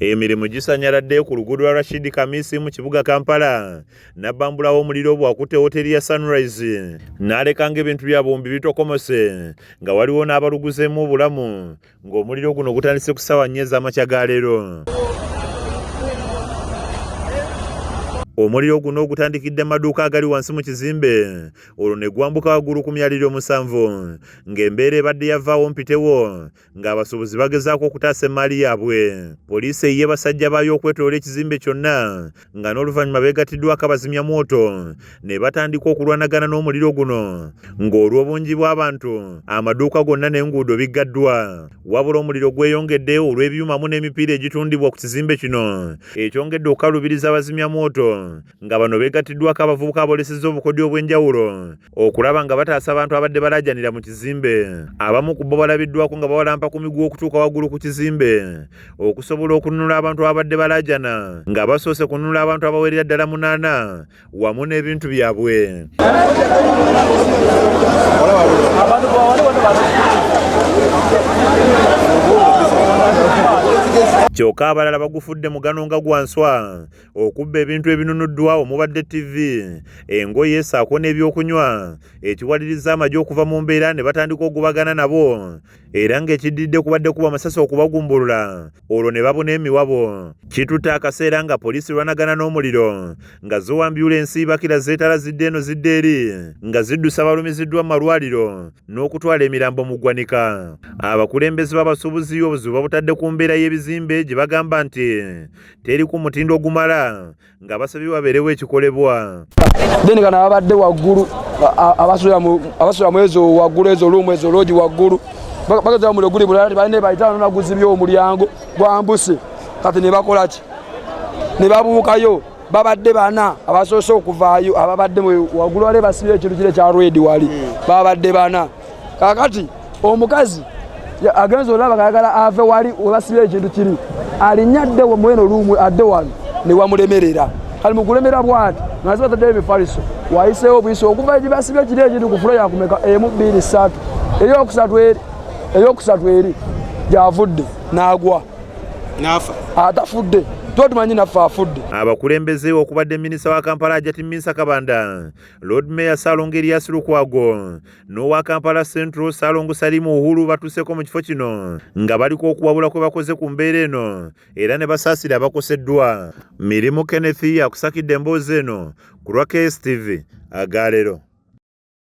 Emirimu gisanyaladde ku luguudo lwa Rashid Kamisi mu kibuga Kampala nabbambulawo omuliro bwakutte hoteri ya Sunrise n'alekanga ebintu bya bombi bitokomose nga waliwo n'abaluguzeemu obulamu ng'omuliro guno gutandise ku ssaawa 4 ez'amakya ga leero. Omuliro guno gutandikidde maduuka agali wansi mu kizimbe olwo ne gwambuka waggulu ku myaliriro 7 ng'embeera ebadde yavaawo mpitewo ng'abasuubuzi bagezaako okutaasa emmaali yaabwe. Poliisi eyiye basajja baayo okwetoloola ekizimbe kyonna nga n'oluvannyuma beegattiddwako abazimyamwoto ne batandika okulwanagana n'omuliro guno ng'olw'obungi bw'abantu amaduuka gonna n'enguudo biggaddwa. Wabula omuliro gweyongedde olw'ebyuma wamu n'emipiira egitundibwa ku kizimbe kino ekyongedde okukalubiriza abazimyamwoto nga bano beegattiddwako abavubuka abolesezza obukodyo obw'enjawulo okulaba nga bataasa abantu abadde balaajanira mu kizimbe. Abamu ku bo balabiddwako nga bawalampa ku miguwa okutuuka waggulu ku kizimbe okusobola okununula abantu abadde balaajana nga basoose kununula abantu abawerera ddala 8 wamu n'ebintu byabwe. Kyokka abalala bagufudde mugano nga gwanswa okubba ebintu ebinunuddwa omubadde TV, engoye ssaako n'ebyokunywa ekiwaliriza amagye okuva mu mbeera ne batandika okugubagana nabo era ng'ekiddidde kubadde kuba amasasi okubagumbulula olwo ne babuna emiwabo. Kitutte akaseera nga poliisi lwanagana n'omuliro nga zo ambyulensi bakira zeetalazidde eno zidde eri nga ziddusa balumiziddwa mu malwaliro n'okutwala emirambo mu ggwanika. Abakulembeze b'abasuubuzi obuzibu babutadde ku mbeera y'ebizimbe gye bagamba nti teri ku mutindo ogumala nga basabye wabeerewo ekikolebwa. Deni kana abadde waggulu abasula mu ezo waggulu ezo luumu ezo loogi waggulu bageza omuliro guli bulala balina bayitaano naguzibya omulyango gwambuse kati ne bakola ki ne babuukayo babadde bana abasoose okuvaayo ababadde waggulu wali basibye ekintu kire kya rwedi wali babadde bana. Kakati omukazi agenza olaba kayagala ave wali obasibye ekintu kiri alinnya adde mweno luumu adde wano ne wamulemerera kali mu kulemera bwati nazi batadde emifaliso wayiseewo bwiso okuva gye basibye kiri ekintu ku fulo yakumeka 1 2 3 eyokusatu eri gyavudde n'agwa n'afa atafudde tumanyi naffe afudde. Abakulembeze okubadde minisita wa Kampala Hajati Minsa Kabanda, Lord Mayor Ssaalongo Erias Lukwago n'owa Kampala Central Ssaalongo Salimu Uhuru batuuseko mu kifo kino nga baliko okuwabula kwe bakoze ku mbeera eno era ne basaasira abakoseddwa. Mirimu Kenneth akusakidde emboozi eno ku lwa KSTV Agaleero.